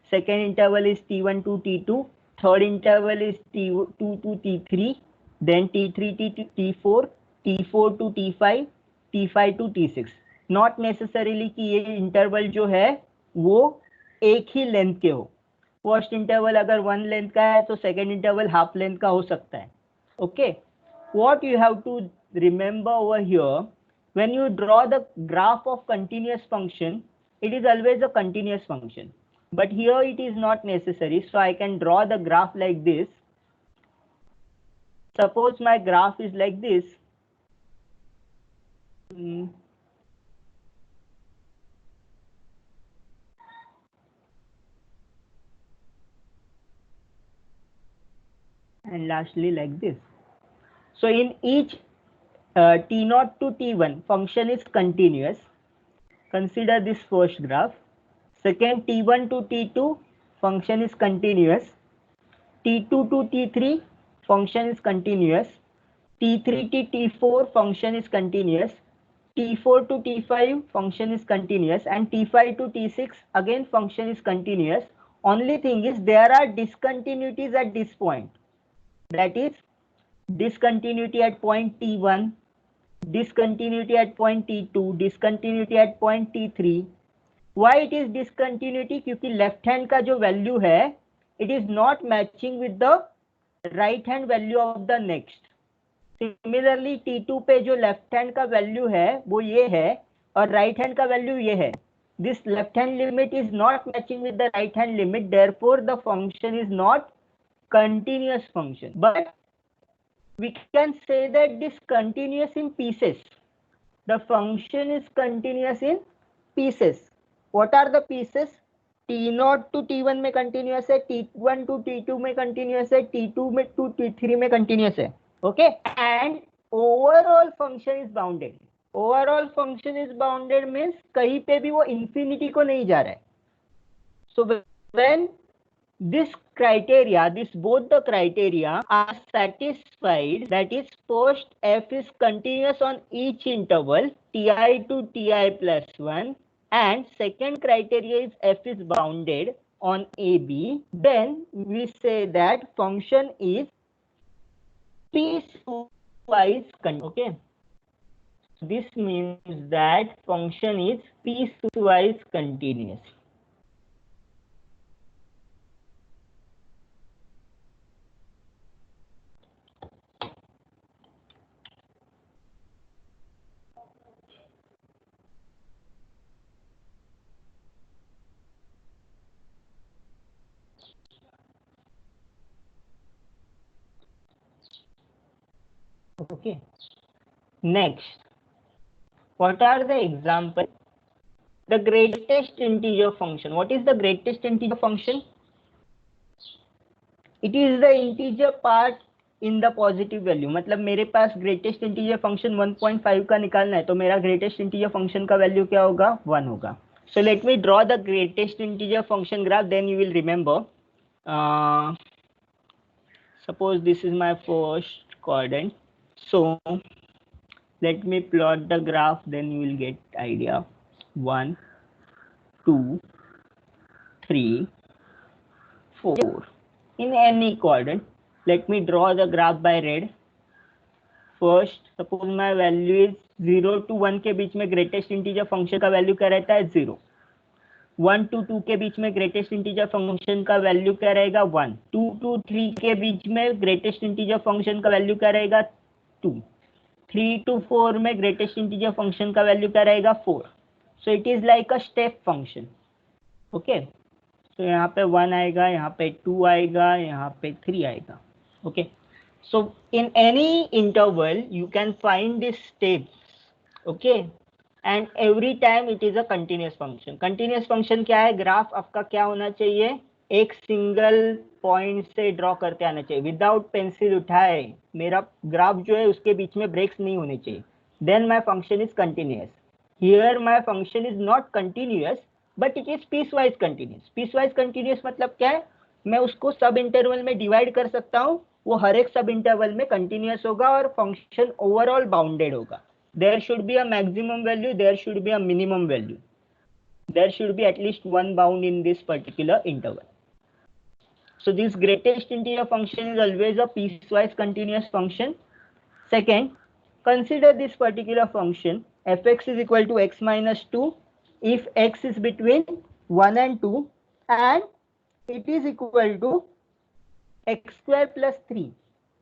Second interval is t1 to t2. Third interval is t2 to t3. Then t3 to t4, t4 to t5, t5 to t6. Not necessarily कि ये interval जो है वो एक ही length के हो. First interval अगर 1 length का है तो सेकेंड इंटरवल हाफ लेंथ का हो सकता है. Okay. What you have to remember over here, when you draw the graph of continuous function, it is always a continuous function. But here it is not necessary, so I can draw the graph like this. Suppose my graph is like this. And lastly like this. So in each t0 to t1 function is continuous. Consider this first graph. Second, t1 to t2 function is continuous. t2 to t3 function is continuous. t3 to t4 function is continuous. t4 to t5 function is continuous, and t5 to t6 again function is continuous. Only thing is there are discontinuities at this point. That is discontinuity at point t1, discontinuity at point t2, discontinuity at point t3. Why it is discontinuity? क्योंकि left hand का जो value है it is not matching with the right hand value of the next. Similarly t2 पे जो left hand का value है वो ये है और राइट हैंड का वैल्यू ये है. This left hand limit is not matching with the right hand limit, therefore the function is not continuous function, but we can say that this continuous in pieces. The function is continuous in pieces. What are the pieces? t0 to t1 में continuous है, t1 to t2 में continuous है, t2 में to t3 में continuous है. Okay, and overall function is bounded. Overall function is bounded means कहीं पे भी वो infinity को नहीं जा रहा है. So when this criteria, both the criteria are satisfied, that is first f is continuous on each interval ti to ti plus 1, and second criteria is f is bounded on AB, then we say that function is piecewise continuous. Okay, this means that function is piecewise continuous. Okay. Next, what are the examples? The greatest integer function. What is the greatest integer function? It is the integer part in the positive value. मतलब मेरे पास greatest integer function 1.5 का निकालना है, तो मेरा greatest integer function का value क्या होगा? 1 होगा. So let me draw the greatest integer function graph, then you will remember. Suppose this is my first quadrant. So let me plot the graph, then you will get idea. 1, 2, 3, 4. In any quadrant, let me draw the graph by red. First, suppose my value is 0 to 1 के बीच में greatest integer function का value क्या रहता है? 0. 1 to 2 के बीच में greatest integer function का value क्या रहेगा? 1. 2 to 3 के बीच में greatest integer function का value क्या रहेगा? 2. 3 to 4 में greatest integer function का value क्या रहेगा? 4. So it is like a step function. Okay. So यहाँ पे 1 आएगा, यहाँ पे 2 आएगा, यहाँ पे 3 आएगा. Okay. So in any interval you can find these steps. Okay. And every time it is a continuous function. Continuous function क्या है? ग्राफ आपका क्या होना चाहिए? एक सिंगल पॉइंट से ड्रॉ करते आना चाहिए, विदाउट पेंसिल उठाए मेरा ग्राफ जो है उसके बीच में ब्रेक्स नहीं होने चाहिए. Then my function is continuous. Here my function is not continuous but it is piecewise continuous. Piecewise continuous मतलब क्या है? मैं उसको सब इंटरवल में डिवाइड कर सकता हूँ, वो हर एक सब इंटरवल में कंटिन्यूअस होगा और फंक्शन ओवरऑल बाउंडेड होगा. There should be a maximum value, there should be a minimum value. There should be at least one bound in this particular interval. So this greatest integer function is always a piecewise continuous function. Second, consider this particular function fx is equal to x minus 2 if x is between 1 and 2 and it is equal to x square plus 3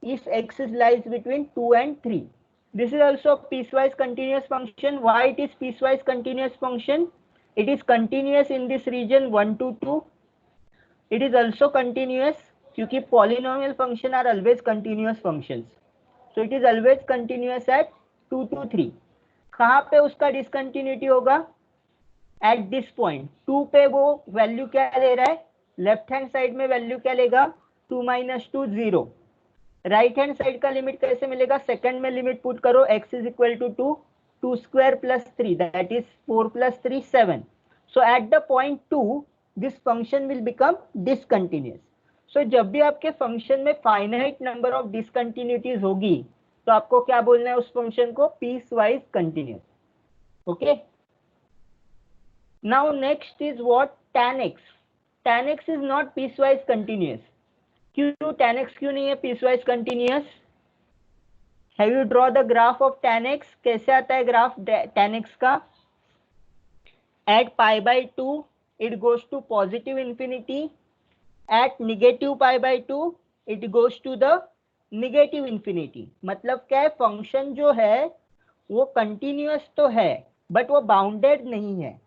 if x is lies between 2 and 3. This is also a piecewise continuous function. Why it is piecewise continuous function? It is continuous in this region 1 to 2. It is also continuous क्योंकि polynomial function are always continuous functions. So it is always continuous at 2 to 3. कहाँ पे उसका discontinuity होगा? At this point. 2 पे वो value क्या ले रहा है? Left hand side में value क्या लेगा? 2 minus 2 0. राइट हैंड साइड का लिमिट कैसे मिलेगा? सेकंड में लिमिट पुट करो, x is equal to 2, 2 square plus 3 that is 4 plus 3 7. So at the point 2 this function will become discontinuous. So जब भी आपके फंक्शन में फाइनाइट नंबर ऑफ डिसकंटिन्यूटीज होगी तो आपको क्या बोलना है उस फंक्शन को? Piecewise continuous. Okay. Now next is what? tan x. tan x is not piecewise continuous. क्यों tan x क्यों नहीं है piecewise continuous? Have you draw the graph of tan x? कैसे आता है ग्राफ tan x का? At pi by 2 it goes to positive infinity, at negative pi by 2 it goes to the negative infinity. मतलब क्या है? Function जो है वो कंटिन्यूअस तो है बट वो बाउंडेड नहीं है.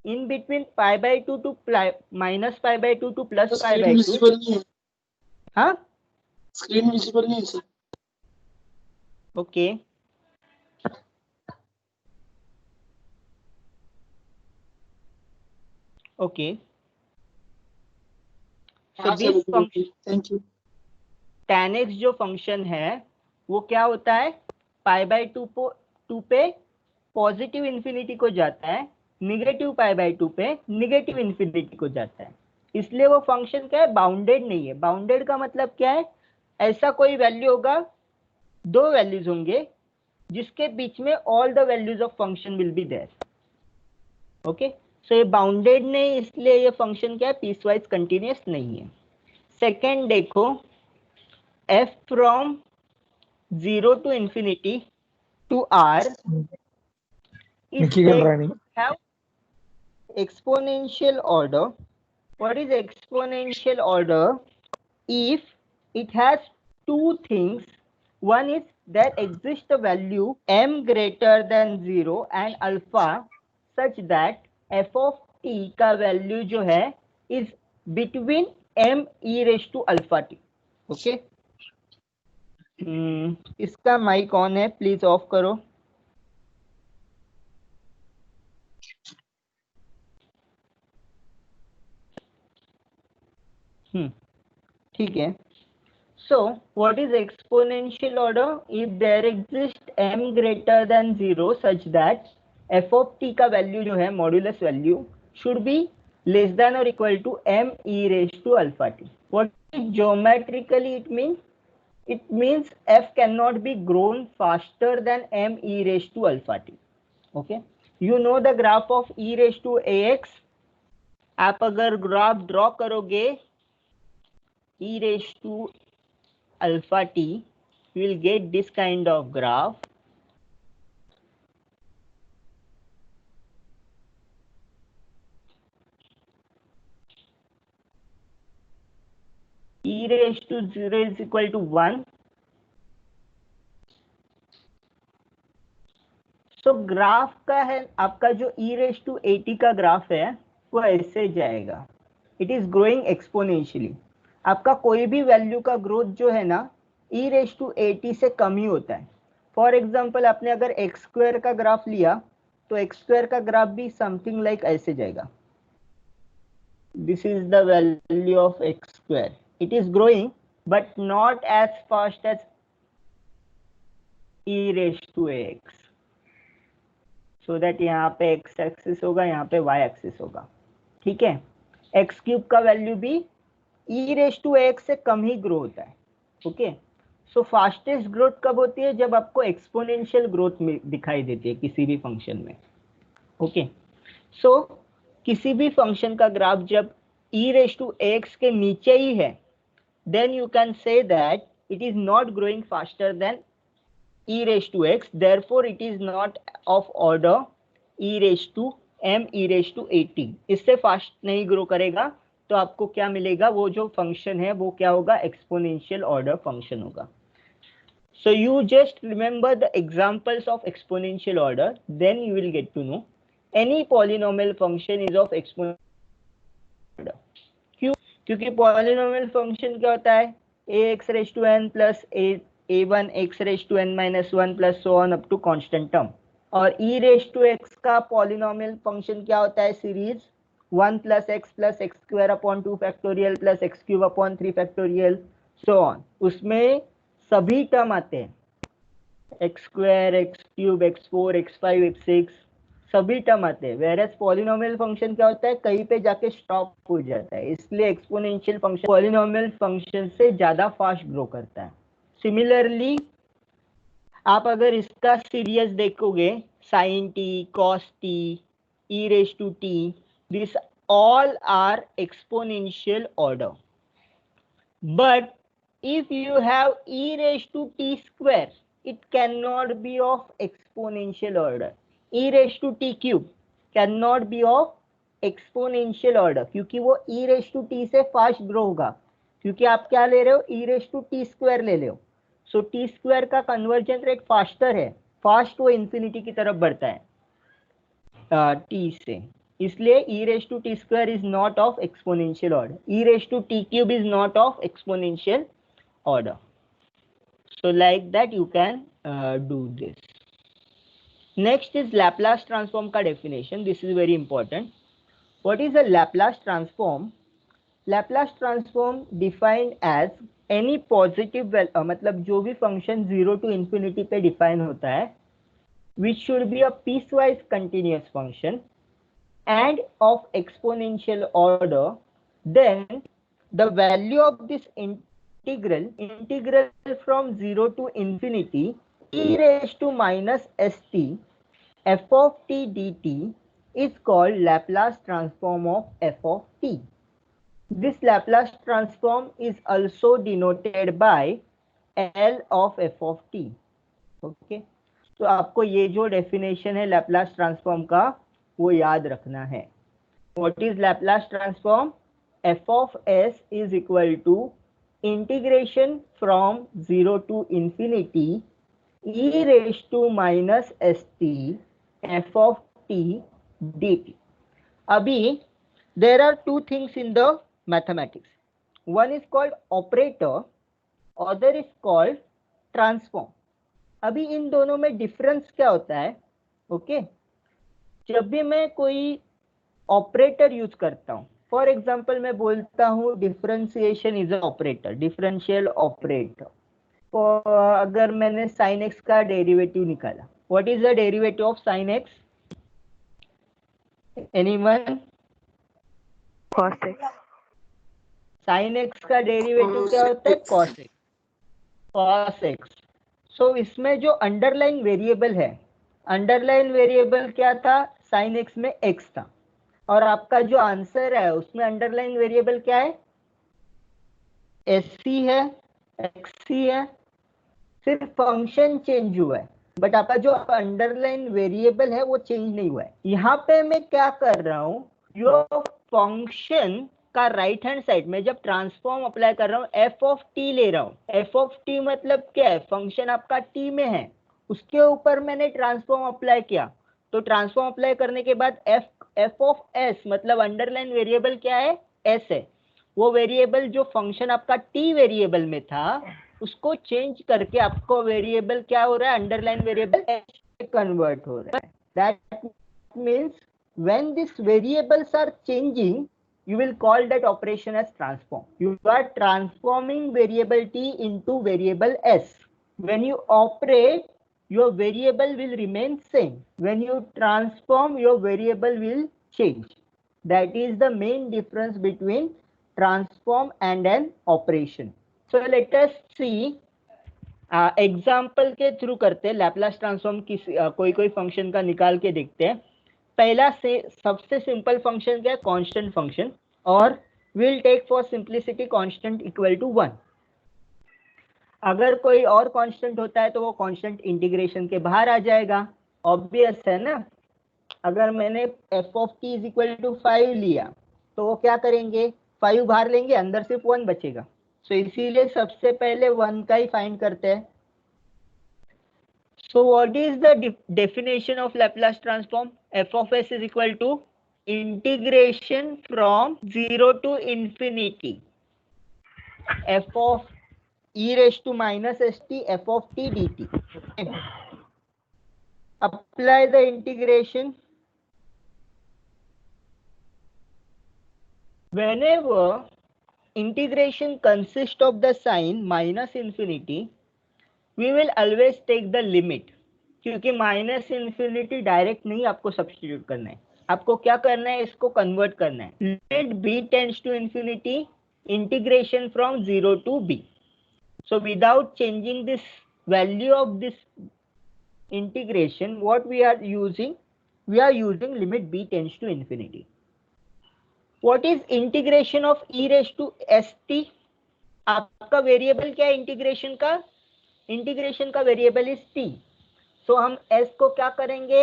In between pi by 2 to minus pi by 2 to plus pi by 2. हाँ, स्क्रीन विजिबल नहीं है sir. Okay. Okay. So this function thank you. tan x जो फंक्शन है वो क्या होता है? पाई बाई 2 पे पॉजिटिव इंफिनिटी को जाता है, निगेटिव पाई बाई 2 पे निगेटिव इंफिनिटी को जाता है. इसलिए वो फंक्शन क्या है? बाउंडेड नहीं है. बाउंडेड का मतलब क्या है? ऐसा कोई वैल्यू होगा, दो वैल्यूज होंगे जिसके बीच में all the values of function will be there. Okay. So ये बाउंडेड नहीं, इसलिए ये फंक्शन क्या है? पीसवाइज कंटिन्यूअस नहीं है. सेकेंड देखो, f from 0 to infinity to r is said to have exponential order. What is exponential order? If it has two things, one is there exists a value m greater than 0 and alpha such that f of t का value जो है is between m e raised to alpha t. Okay. इसका mic on है, please of करो। ठीक है। So, what is exponential order? If there exists m greater than 0 such that f of t का value जो है modulus value should be less than or equal to m e raised to alpha t. What is geometrically it means? It means f cannot be grown faster than m e raised to alpha t. Okay. You know the graph of e raised to ax. आप अगर graph draw करोगे e raised to alpha t, you will get this kind of graph. E raised to 0 is equal to 1. So graph का है आपका जो e raised to at का graph है वो ऐसे जाएगा. It is growing exponentially. आपका कोई भी वैल्यू का ग्रोथ जो है ना e raised to at से कम ही होता है. फॉर एग्जाम्पल आपने अगर एक्स स्क्वायर का ग्राफ लिया तो एक्स स्क्वायर का ग्राफ भी समथिंग लाइक ऐसे जाएगा. This is the value of x square. It is growing but not as fast as e raised to ax. So that यहाँ पे एक्स एक्सिस होगा, यहाँ पे वाई एक्सिस होगा. ठीक है. एक्स क्यूब का वैल्यू भी e raised to ax से कम ही ग्रो होता है. ओके. सो फास्टेस्ट ग्रोथ कब होती है? जब आपको एक्सपोनेंशियल ग्रोथ में दिखाई देती है किसी भी फंक्शन में. ओके. सो किसी भी फंक्शन का ग्राफ जब e raised to ax के नीचे ही है, then you can say that it is not growing faster than e raised to x, therefore it is not of order e raised to m e raised to at. इससे fast नहीं grow करेगा तो आपको क्या मिलेगा? वो जो function है वो क्या होगा? एक्सपोनेंशियल ऑर्डर फंक्शन होगा. So you just remember the examples of exponential order, then you will get to know any polynomial function is of exponential order. क्यों? क्योंकि polynomial function क्या होता है? ax raised to n plus a1 x raised to n minus 1 plus so on up to constant term. और e raised to x का polynomial function क्या होता है? Series 1 plus x square upon 2 factorial plus x cube upon 3 factorial so on. उसमें सभी term आते हैं. X square, x cube, x four, x five, x six, सभी टर्म आते हैं. वेरएज पॉलिनोमियल फंक्शन क्या होता है? कहीं पे जाके स्टॉप हो जाता है. इसलिए एक्सपोनेंशियल फंक्शन पॉलिनोमियल फंक्शन से ज्यादा फास्ट ग्रो करता है. सिमिलरली आप अगर इसका सीरीज देखोगे, sine t, cos t, e raise to t, this all are exponential order. But if you have e raised to t square, it cannot be of exponential order. e raised to t cube cannot be of exponential order क्योंकि वो e raised to t से fast grow होगा. क्योंकि आप क्या ले रहे हो? e raised to t square ले रहे हो. सो t square का कन्वर्जन रेट फास्टर है. फास्ट वो इंफिनिटी की तरफ बढ़ता है t से. इसलिए e raised to t square is not of exponential order. e raised to t cube is not of exponential order. So like that you can do this. Next is Laplace transform का definition. This is very important. What is a Laplace transform? Laplace transform defined as any positive मतलब जो भी function 0 to infinity पे define होता है, which should be a piecewise continuous function and of exponential order, then the value of this integral from 0 to infinity e raised to minus st f of t dt is called Laplace transform of f of t. This Laplace transform is also denoted by L of f of t. Okay, तो आपको ये जो definition है Laplace transform का वो याद रखना है. What is Laplace transform? f of s is equal to integration from 0 to infinity e raised to minus st f of t dt. Abhi there are two things in the mathematics. One is called operator, other is called transform. अभी इन दोनों में difference क्या होता है? Okay, जब भी मैं कोई ऑपरेटर यूज करता हूँ, फॉर एग्जाम्पल मैं बोलता हूँ differentiation is operator, differential operator. अगर मैंने साइन एक्स का डेरिवेटिव निकाला, what is the derivative of sine x? Anyone? cos x, sine x का डेरिवेटिव क्या होता है? Cos x. Cos x. So इसमें जो अंडरलाइन वेरिएबल है, अंडरलाइन वेरिएबल क्या था? साइन एक्स में एक्स था, और आपका जो आंसर है उसमें अंडरलाइन वेरिएबल क्या है? एस सी है, एक्स सी है। सिर्फ फंक्शन चेंज हुआ है, बट आपका जो अंडरलाइन वेरिएबल है वो चेंज नहीं हुआ है। यहाँ पे मैं क्या कर रहा हूँ, जो फंक्शन का राइट हैंड साइड में जब ट्रांसफॉर्म अप्लाई कर रहा हूँ, एफ ऑफ टी ले रहा हूँ। एफ ऑफ टी मतलब क्या है? फंक्शन आपका टी में है, उसके ऊपर मैंने ट्रांसफॉर्म अप्लाई किया। तो ट्रांसफॉर्म अप्लाई करने के बाद एफ ऑफ एस मतलब अंडरलाइन वेरिएबल क्या है? एस है। वो वेरिएबल जो फंक्शन आपका टी वेरिएबल में था उसको चेंज करके आपको वेरिएबल क्या हो रहा है? अंडरलाइन वेरिएबल एस कन्वर्ट हो रहा है। That means when these variables are changing, you will call that operation as transform. You are transforming variable t into variable s. When you operate, your variable will remain same. When you transform, your variable will change. That is the main difference between transform and an operation. So let us see example के through करते हैं। Laplace transform कोई कोई function का निकाल के देखते हैं। पहला से सबसे सिंपल फंक्शन क्या है? कांस्टेंट फंक्शन, और will take for simplicity constant equal to 1। अगर कोई और कांस्टेंट होता है तो वो कांस्टेंट इंटीग्रेशन के बाहर आ जाएगा, ऑब्वियस है ना। अगर मैंने f of t is equal to 5 लिया तो वो क्या करेंगे? 5 बाहर लेंगे, अंदर सिर्फ 1 बचेगा। सो इसीलिए सबसे पहले 1 का ही फाइंड करते हैं। So what is the definition of Laplace transform? F of s is equal to integration from 0 to infinity f of e raised to minus st f of t dt. Apply the integration. Whenever integration consists of the sign minus infinity, we will always take the limit, क्योंकि minus infinity direct नहीं आपको substitute करना है, आपको क्या करना है? इसको कन्वर्ट करना है। Limit b tends to infinity, integration from 0 to b. So without changing this value of this integration, what we are using? We are using limit b tends to infinity. What is integration of e raised to st? आपका variable क्या है integration का? Integration का variable is t. सो हम s को क्या करेंगे?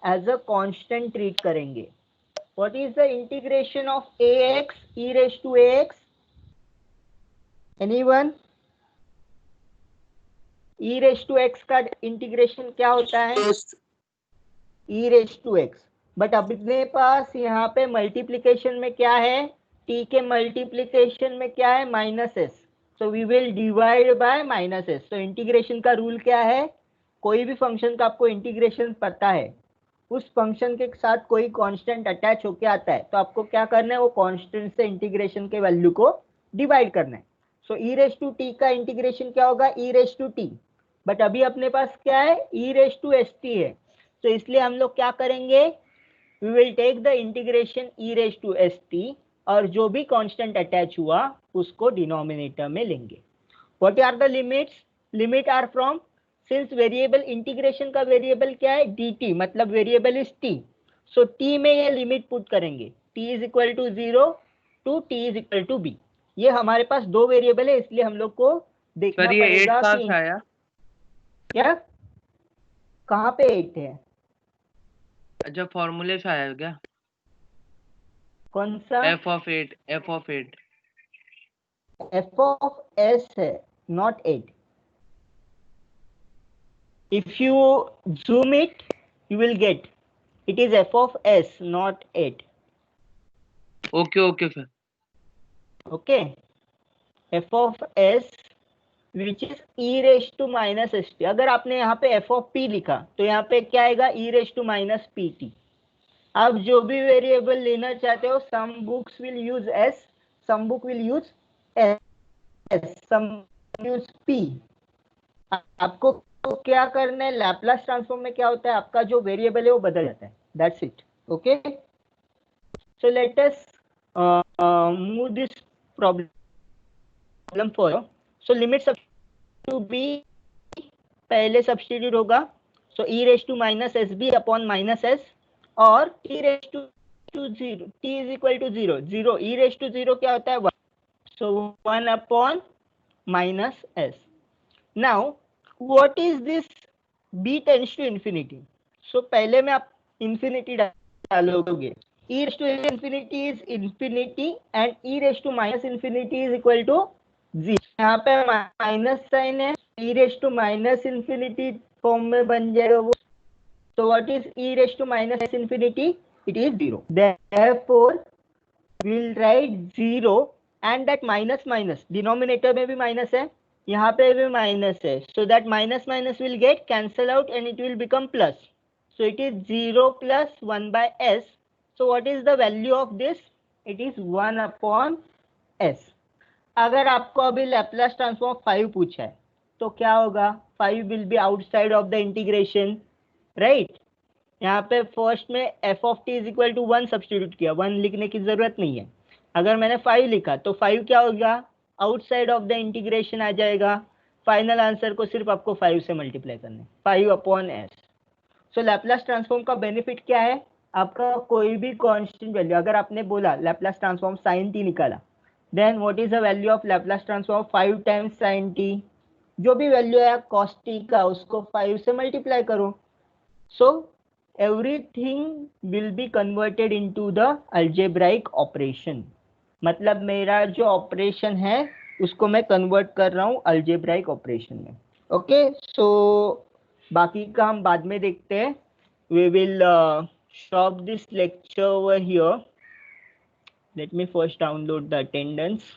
As a constant treat करेंगे। What is the integration of ax e raised to ax? Anyone? e raised to x का इंटीग्रेशन क्या होता है? e raised to x। But अपने पास यहाँ पे मल्टीप्लीकेशन में क्या है? t के मल्टीप्लीकेशन में क्या है? Minus s. So we will divide by minus s. तो इंटीग्रेशन का रूल क्या है? कोई भी फंक्शन का आपको इंटीग्रेशन पता है, उस फंक्शन के साथ कोई कांस्टेंट अटैच होके आता है तो आपको क्या करना है? वो कांस्टेंट से इंटीग्रेशन के वैल्यू को डिवाइड करना है। So e raise to t का इंटीग्रेशन क्या होगा? e raise to t. But अभी अपने पास क्या है? e raise to s t है। तो इसलिए हम लोग क्या करेंगे? We will take the integration e raise to s t, और जो भी कांस्टेंट अटैच हुआ उसको डिनोमिनेटर में लेंगे। What are the limits? Limit are from, since variable integration का वेरिएबल क्या है? dt, मतलब variable is t। So t में ये लिमिट पुट करेंगे, t is equal to 0 to t is equal to b। ये हमारे पास दो वेरिएबल है, इसलिए हम लोग को देखना सर ये 8 पड़ेगा कहाँ कि से आया? क्या कहाँ पे 8 है? अच्छा, फॉर्मूले से आया क्या? कौन सा? f of 8, f of 8। f of s है, not 8. If you zoom it, you will get it is f of s, not 8. Okay okay sir. Okay, f of s which is e raise to minus s t. अगर आपने यहाँ पे F of P लिखा तो यहाँ पे क्या आएगा, e raise to minus p t. आप जो भी वेरिएबल लेना चाहते हो, some books will use s, some book will use s, some use p. आपको क्या करना है, लैप्लास ट्रांसफॉर्म में क्या होता है, आपका जो वेरिएबल है वो बदल जाता है, that's it. Okay, so let us move this problem four. So limit to b पहले सब्स्टिट्यूट होगा, so e raise to minus s b upon minus s, और t raise to zero, t is equal to zero, zero e raise to zero क्या होता है, one, so one upon minus s. Now what is this b tends to infinity, so पहले में आप infinity डालोगे, e raise to infinity is infinity and e raise to minus infinity is equal to 0। यहाँ पे minus sign है, e raise to minus infinity form में बन जाएगा वो, so what is e raised to minus infinity, it is 0, therefore we'll write 0 and that minus minus denominator में भी minus है, यहाँ पे भी minus है, so that minus minus will get cancel out and it will become plus, so it is 0 plus 1 by s, so what is the value of this, it is 1 upon s। अगर आपको अभी Laplace transform 5 पूछा है तो क्या होगा, 5 will be outside of the integration, right. यहाँ पे फर्स्ट में f of t is equal to 1 substitute किया, 1 लिखने की जरूरत नहीं है। अगर मैंने 5 लिखा तो 5 क्या होगा, आउटसाइड ऑफ द इंटीग्रेशन आ जाएगा। फाइनल आंसर को सिर्फ आपको 5 से मल्टीप्लाई करना है, 5 अपॉन एस। सो लैप्लास ट्रांसफॉर्म का बेनिफिट क्या है, आपका कोई भी कांस्टेंट वैल्यू, अगर आपने बोला लैप्लास ट्रांसफॉर्म साइन टी निकाला, then what is the value of Laplace transform 5 times sine t, जो भी वैल्यू है कॉस टी का उसको 5 से मल्टीप्लाई करो, सो everything will be converted into the algebraic operation। मतलब मेरा जो ऑपरेशन है उसको मैं कन्वर्ट कर रहा हूँ अल्जेब्राइक ऑपरेशन में। ओके, सो बाकी का हम बाद में देखते हैं। we will stop this lecture over here, let me first download the attendance।